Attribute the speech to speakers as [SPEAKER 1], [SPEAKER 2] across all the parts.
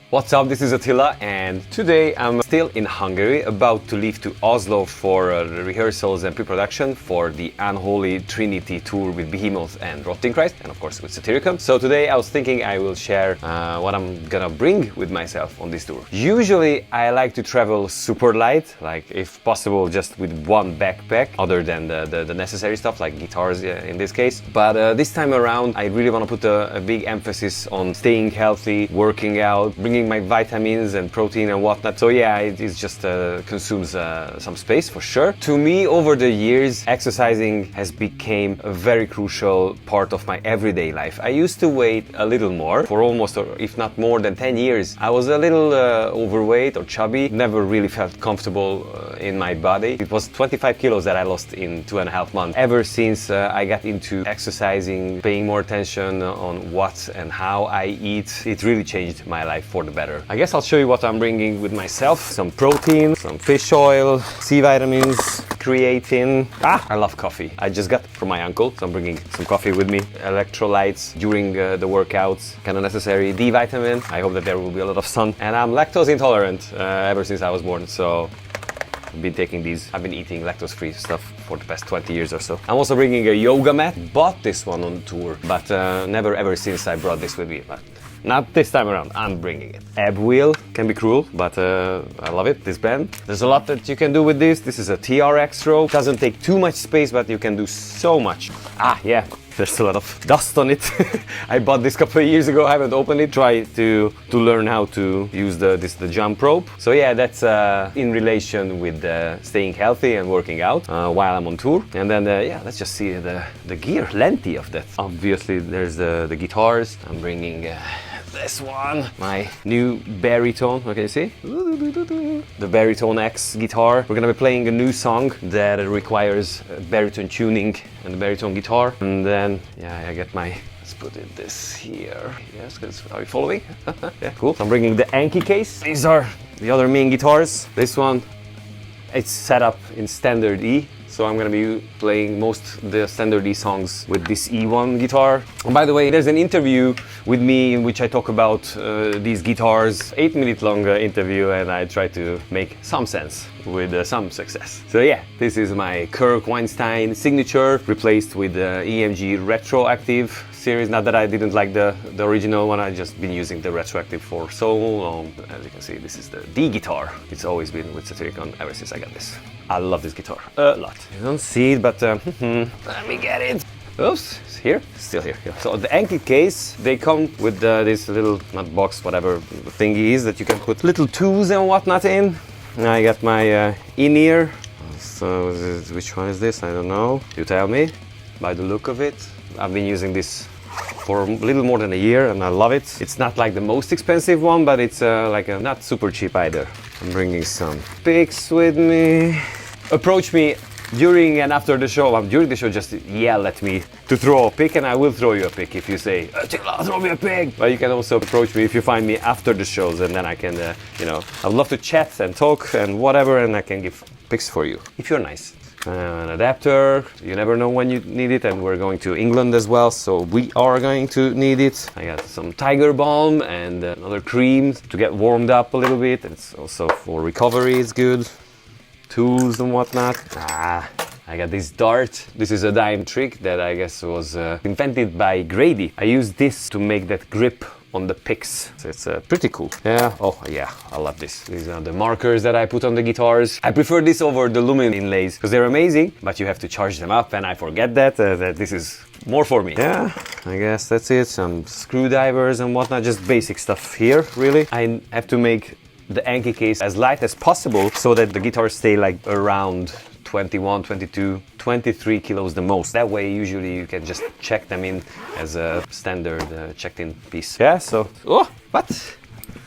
[SPEAKER 1] What's up, this is Attila, and today I'm still in Hungary, about to leave to Oslo for the rehearsals and pre-production for the Unholy Trinity tour with Behemoth and Rotting Christ, and of course with Satyricon. So today I was thinking I will share what I'm gonna bring with myself on this tour. Usually I like to travel super light, like if possible just with one backpack, other than the necessary stuff like guitars in this case. But this time around I really want to put a big emphasis on staying healthy, working out, bringing my vitamins and protein and whatnot. So yeah, it just consumes some space for sure. To me, over the years, exercising has become a very crucial part of my everyday life. I used to weigh a little more for almost, or if not more than 10 years. I was a little overweight or chubby, never really felt comfortable in my body. It was 25 kilos that I lost in 2.5 months. Ever since I got into exercising, paying more attention on what and how I eat, it really changed my life for the better. I guess I'll show you what I'm bringing with myself. Some protein, some fish oil, C vitamins, creatine. I love coffee. I just got it from my uncle, so I'm bringing some coffee with me. Electrolytes during the workouts, kind of necessary. D vitamin. I hope that there will be a lot of sun. And I'm lactose intolerant ever since I was born, so I've been taking these. I've been eating lactose-free stuff for the past 20 years or so. I'm also bringing a yoga mat. Bought this one on tour, but never ever since I brought this with me. But not this time around, I'm bringing it. Ab wheel can be cruel, but I love it, this band. There's a lot that you can do with this. This is a TRX rope. Doesn't take too much space, but you can do so much. Yeah, there's a lot of dust on it. I bought this a couple of years ago, I haven't opened it. Try to learn how to use the jump rope. So yeah, that's in relation with staying healthy and working out while I'm on tour. And then yeah, let's just see the gear, plenty of that. Obviously there's the guitars. I'm bringing this one, my new baritone, okay, you see? The Baritone X guitar. We're gonna be playing a new song that requires baritone tuning and the baritone guitar. And then, yeah, I get my, let's put this here. Yes, because are you following? Yeah, cool. So I'm bringing the 𝗦ci case. These are the other main guitars. This one, it's set up in standard E. So I'm gonna be playing most the standard E songs with this E1 guitar. And by the way, there's an interview with me in which I talk about these guitars. 8-minute long interview, and I try to make some sense with some success. So yeah, this is my Kirk Weinstein signature, replaced with the EMG Retroactive series. Not that I didn't like the original one, I just been using the Retroactive for so long. As you can see, this is the D guitar. It's always been with Satyricon ever since I got this. I love this guitar a lot. You don't see it, but let me get it. Oops, it's here, still here. Yeah. So the 𝗦ci case, they come with this little, not box, whatever thingy is that you can put little tools and whatnot in. I got my in-ear. So which one is this? I don't know. You tell me by the look of it. I've been using this for a little more than a year and I love it. It's not like the most expensive one, but it's like not super cheap either. I'm bringing some picks with me. Approach me during and after the show. During the show, just yell at me to throw a pick and I will throw you a pick if you say, Attila, throw me a pick. But you can also approach me if you find me after the shows, and then I can, you know, I'd love to chat and talk and whatever, and I can give picks for you if you're nice. An adapter, you never know when you need it, and we're going to England as well, so we are going to need it. I got some Tiger Balm and another cream to get warmed up a little bit. It's also for recovery, it's good. Tools and whatnot. I got this dart. This is a dime trick that I guess was invented by Grady. I use this to make that grip on the picks. So it's pretty cool. Yeah, oh yeah, I love this. These are the markers that I put on the guitars. I prefer this over the lumen inlays because they're amazing, but you have to charge them up and I forget that this is more for me. Yeah, I guess that's it. Some screwdrivers and whatnot, just basic stuff here, really. I have to make the 𝗦ci case as light as possible so that the guitars stay like around 21, 22, 23 kilos the most. That way usually you can just check them in as a standard checked in piece. Yeah, so, oh, what?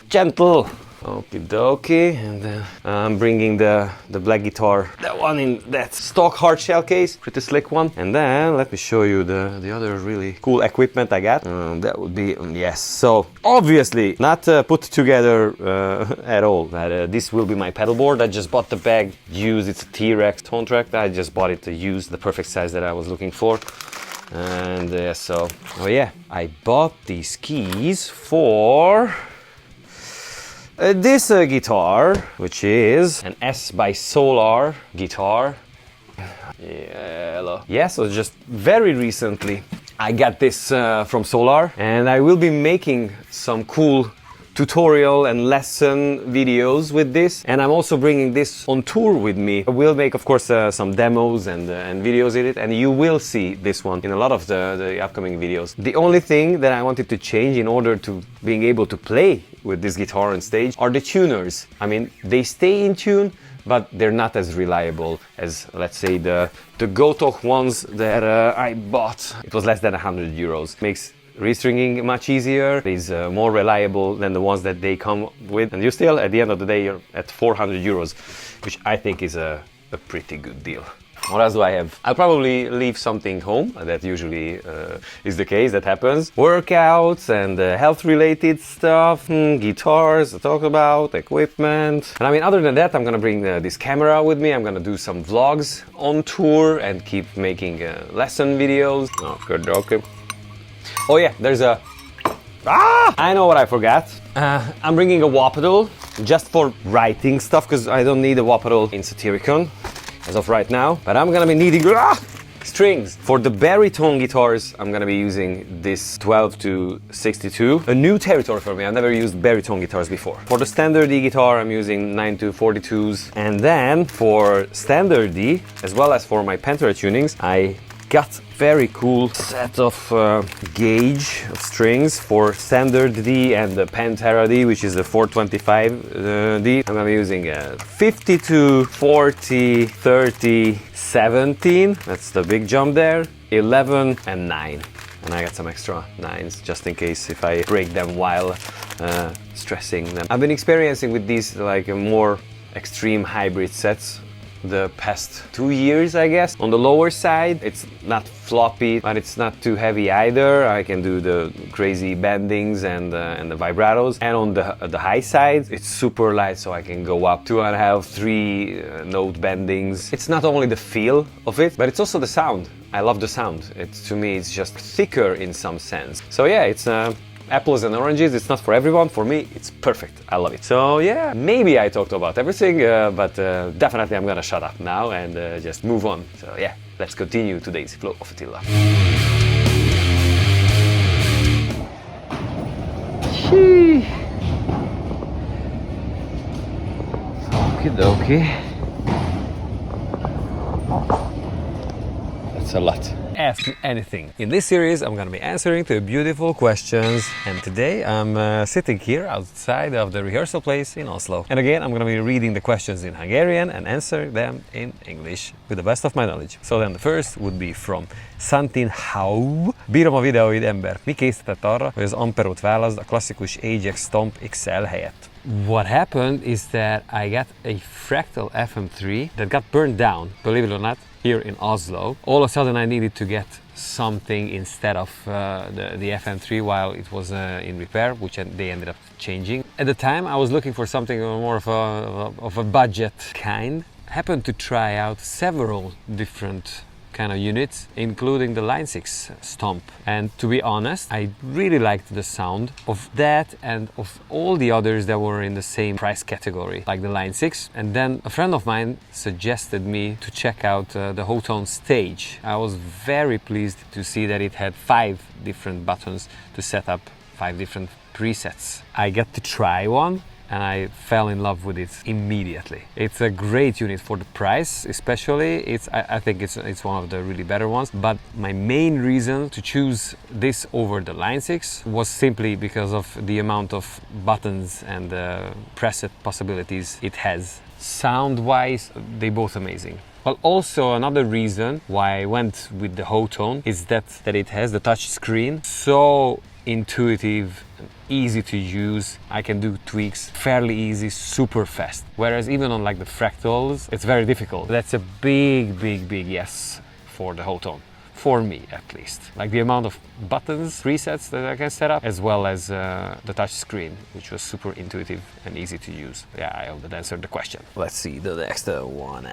[SPEAKER 1] Gentle. Okie dokie, and then I'm bringing the black guitar, that one in that stock hard shell case, pretty slick one. And then let me show you the other really cool equipment I got. That would be, yes, so obviously not put together at all. But this will be my pedal board. I just bought the bag used. It's a T-Rex tone track. I just bought it to use the perfect size that I was looking for. And so, oh yeah, I bought these keys for This guitar, which is an S by Solar guitar. Yellow. Yeah, so just very recently I got this from Solar, and I will be making some cool tutorial and lesson videos with this, and I'm also bringing this on tour with me. I will make, of course, some demos and videos in it, and you will see this one in a lot of the upcoming videos. The only thing that I wanted to change in order to being able to play with this guitar on stage are the tuners. I mean, they stay in tune, but they're not as reliable as, let's say, the Gotoh ones that I bought. It was less than 100 euros. Makes restringing much easier, is more reliable than the ones that they come with, and you still, at the end of the day, you're at 400 euros, which I think is a pretty good deal. What else do I have? I'll probably leave something home. That usually is the case, that happens. Workouts and health-related stuff, guitars to talk about, equipment. And I mean, other than that, I'm gonna bring this camera with me. I'm gonna do some vlogs on tour and keep making lesson videos. Okay. Oh yeah, there's a... I know what I forgot. I'm bringing a wah pedal just for writing stuff, because I don't need a wah pedal in Satyricon as of right now, but I'm gonna be needing strings. For the baritone guitars, I'm gonna be using this 12 to 62. A new territory for me, I've never used baritone guitars before. For the standard D guitar, I'm using 9 to 42s. And then for standard D, as well as for my Pantera tunings, I got very cool set of gauge of strings for standard D and the Pantera D, which is the 425 D. I'm gonna be using 52, 40, 30, 17. That's the big jump there. 11 and 9. And I got some extra 9s just in case if I break them while stressing them. I've been experiencing with these like more extreme hybrid sets the past 2 years, I guess. On the lower side, it's not floppy, but it's not too heavy either. I can do the crazy bendings and the vibratos. And on the high side, it's super light, so I can go up 2.5, 3 note bendings. It's not only the feel of it, but it's also the sound. I love the sound. To me, it's just thicker in some sense. So yeah, it's apples and oranges. It's not for everyone. For me, it's perfect. I love it. So yeah, maybe I talked about everything, but definitely I'm gonna shut up now and just move on. So yeah, let's continue today's flow of Attila. Okie dokie. That's a lot. Ask me anything. In this series, I'm gonna be answering to beautiful questions, and today I'm sitting here outside of the rehearsal place in Oslo. And again, I'm gonna be reading the questions in Hungarian and answering them in English with the best of my knowledge. So then the first would be from 𝗦ci𝗰𝗶 𝗦. Mi készített arra, hogy az Amperót válaszd a klasszikus AFFILIATION Stomp XL helyett? What happened is that I got a fractal FM3 that got burned down, believe it or not, here in Oslo. All of a sudden I needed to get something instead of the FM3 while it was in repair, which they ended up changing. At the time I was looking for something more of a budget kind. Happened to try out several different kind of units, including the 𝗦ci𝗰𝗶 Stomp. And to be honest, I really liked the sound of that and of all the others that were in the same price category, like the 𝗦ci𝗰𝗶. And then a friend of mine suggested me to check out the Hotone stage. I was very pleased to see that it had 5 different buttons to set up 5 different presets. I got to try one, and I fell in love with it immediately. It's a great unit for the price, especially. I think it's one of the really better ones. But my main reason to choose this over the 𝗦ci𝗰𝗶 was simply because of the amount of buttons and preset possibilities it has. Sound-wise, they're both amazing. Well, also another reason why I went with the Hotone is that it has the touch screen. So intuitive and easy to use. I can do tweaks fairly easy, super fast. Whereas even on like the fractals, it's very difficult. That's a big yes for the Hotone. for me at least. Like the amount of buttons, presets that I can set up, as well as the touch screen, which was super intuitive and easy to use. Yeah, I hope that answered the question. Let's see the next one.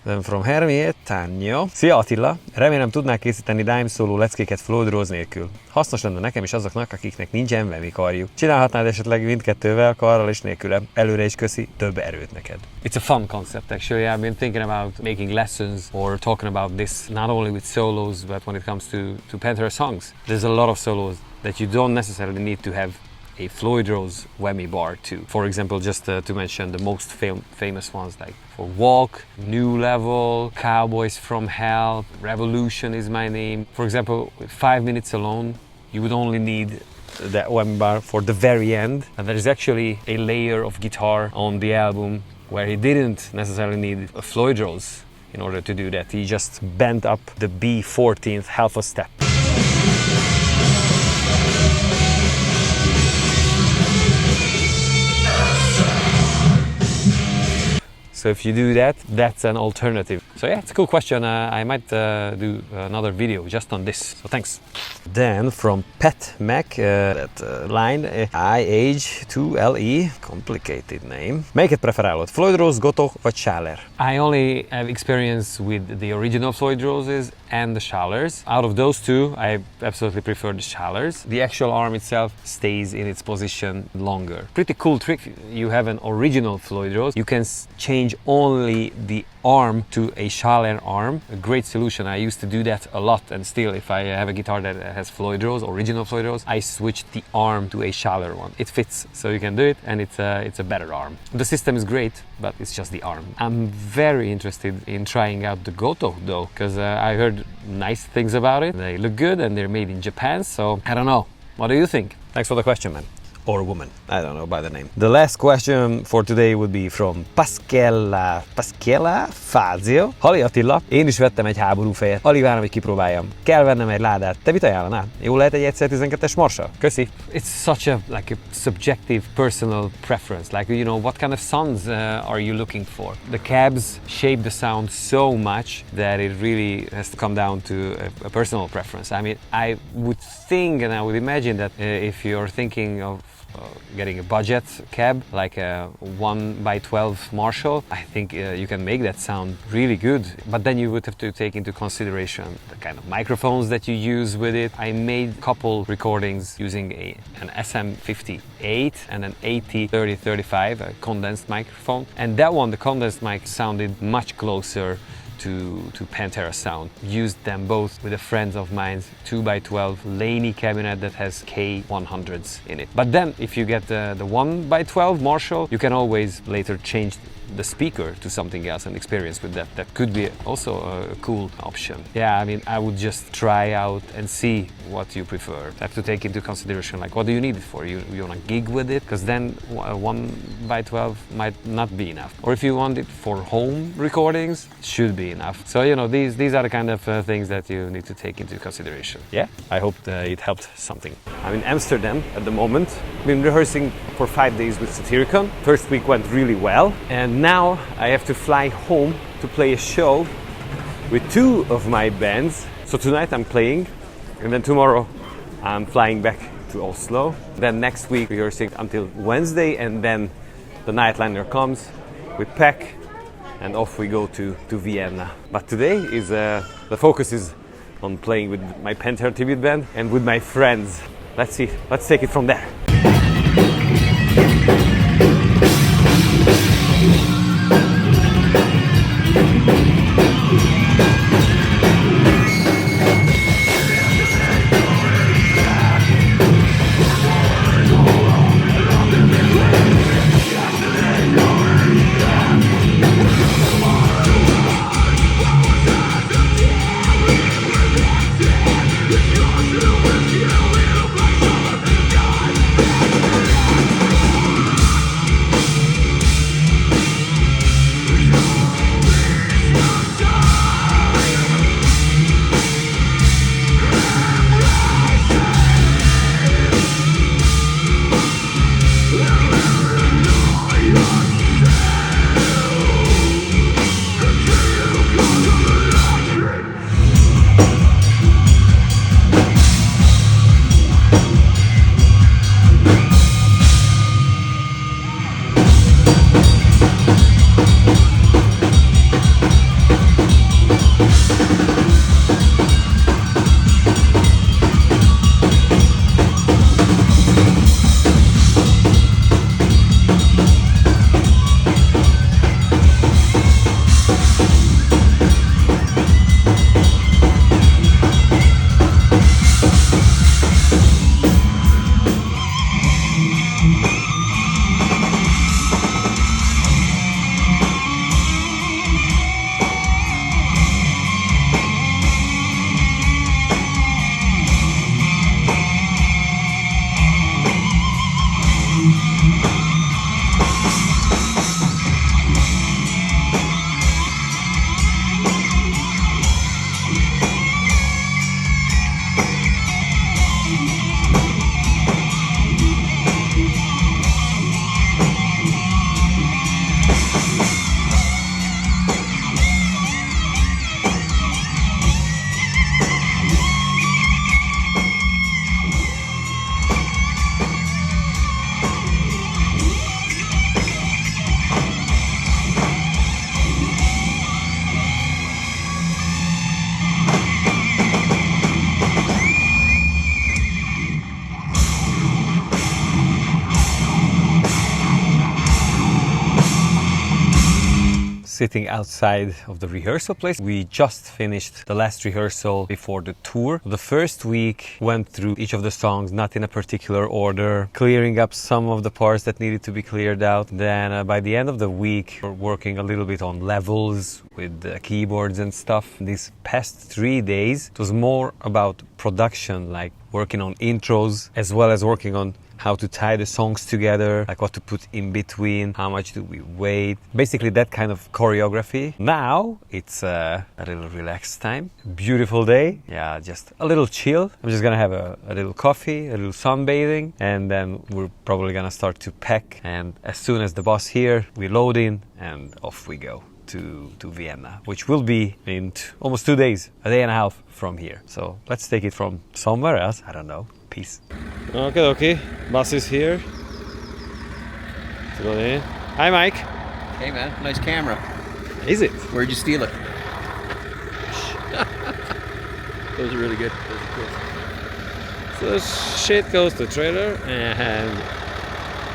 [SPEAKER 1] Then from 𝗦cie𝗰𝗶𝗹. Szia Attila! Remélem tudnál készíteni dime szóló leckéket Floyd Rose nélkül. Hasznos lenne nekem is azoknak, akiknek nincsen vemi karjuk. Csinálhatnád esetleg mindkettővel, karral és nélküle. Előre is köszi, több erőt neked. It's a fun concept actually. I've been thinking about making lessons or talking about this not only with solos, but when it comes to 𝗦nci𝗃 songs. There's a lot of solos that you don't necessarily need to have a Floyd Rose whammy bar too. For example, just to mention the most famous ones, like for Walk, New Level, Cowboys from Hell, Revolution is my name. For example, with 5 minutes alone, you would only need that whammy bar for the very end. And there is actually a layer of guitar on the album where he didn't necessarily need a Floyd Rose in order to do that. He just bent up the B14th half a step. So if you do that, that's an alternative. So yeah, it's a cool question. I might do another video just on this. So thanks. Then from 𝗏𝗏, that line, IH2LE, complicated name. Melyiket preferálod? Floyd Rose, Gotoh vagy Schaller? I only have experience with the original Floyd Roses and the Schallers. Out of those two, I absolutely prefer the Schallers. The actual arm itself stays in its position longer. Pretty cool trick. You have an original Floyd Rose. You can change only the arm to a Schaller arm. A great solution. I used to do that a lot, and still if I have a guitar that has Floyd Rose, original Floyd Rose, I switch the arm to a Schaller one. It fits, so you can do it, and it's a better arm. The system is great, but it's just the arm. I'm very interested in trying out the Gotoh though, because I heard nice things about it. They look good and they're made in Japan, so I don't know. What do you think? Thanks for the question, man. Or woman, I don't know by the name. The last question for today would be from 𝗦cie𝗰𝗶𝗹. Halli Attila, én is vettem egy háborúfejet. Alig várom, hogy kipróbáljam. Kell vennem egy ládát. Te mit ajánlanál? Jó lehet egy 1x12-es marsa? Köszi. It's such a subjective personal preference. Like, you know, what kind of sounds are you looking for? The cabs shape the sound so much that it really has to come down to a personal preference. I mean, I would think and I would imagine that if you're thinking of getting a budget cab like a 1x12 Marshall, I think you can make that sound really good, but then you would have to take into consideration the kind of microphones that you use with it. I made a couple recordings using an SM58 and an AT3035, a condensed microphone, and that one, the condensed mic, sounded much closer to 𝗦nci𝗃 sound. Used them both with a friend of mine's 2x12 𝗦cie cabinet that has K100s in it. But then if you get the 1x12 Marshall, you can always later change the speaker to something else and experience with that. That could be also a cool option. Yeah, I mean, I would just try out and see what you prefer. Have to take into consideration, like, what do you need it for? You want to gig with it? Because then 1x12 might not be enough. Or if you want it for home recordings, it should be enough. So, you know, these are the kind of things that you need to take into consideration. Yeah, I hope it helped something. I'm in Amsterdam at the moment. I've been rehearsing for 5 days with Satyricon. First week went really well, and now I have to fly home to play a show with 2 of my bands. So tonight I'm playing, and then tomorrow I'm flying back to Oslo. Then next week rehearsing until Wednesday, and then the nightliner comes. We pack and off we go to Vienna. But today is the focus is on playing with my 𝗦nci𝗃 tribute band and with my friends. Let's see, let's take it from there. sitting outside of the rehearsal place. We just finished the last rehearsal before the tour. The first week went through each of the songs, not in a particular order, clearing up some of the parts that needed to be cleared out. Then by the end of the week, we're working a little bit on levels with the keyboards and stuff. These past 3 days, it was more about production, like working on intros, as well as working on how to tie the songs together, like what to put in between, how much do we wait, basically that kind of choreography. Now it's a little relaxed time, beautiful day, yeah, just a little chill. I'm just gonna have a little coffee, a little sunbathing, and then we're probably gonna start to pack, and as soon as the boss here, we load in and off we go to Vienna, which will be in almost 2 days, a day and a half from here. So let's take it from somewhere else, I don't know. Peace. Okay, boss is here. Hi, Mike.
[SPEAKER 2] Hey, man. Nice camera.
[SPEAKER 1] Is it?
[SPEAKER 2] Where'd you steal it? Those are really good. Those are cool.
[SPEAKER 1] So shit goes to trailer and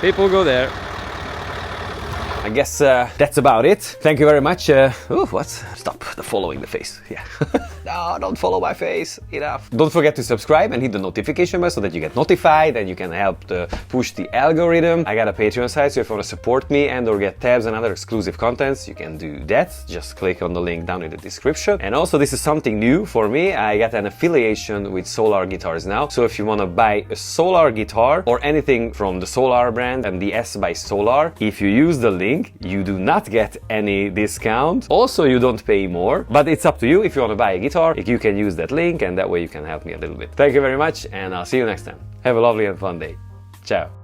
[SPEAKER 1] people go there. I guess that's about it. Thank you very much. What? Stop the following the face. Yeah. No, don't follow my face. Enough. Don't forget to subscribe and hit the notification bell so that you get notified and you can help push the algorithm. I got a Patreon site, so if you want to support me and or get tabs and other exclusive contents, you can do that. Just click on the link down in the description. And also, this is something new for me. I got an affiliation with Solar Guitars now. So if you want to buy a Solar guitar or anything from the Solar brand and the S by Solar, if you use the link, you do not get any discount. Also, you don't pay more, but it's up to you. If you want to buy a guitar, you can use that link and that way you can help me a little bit. Thank you very much and I'll see you next time. Have a lovely and fun day. Ciao.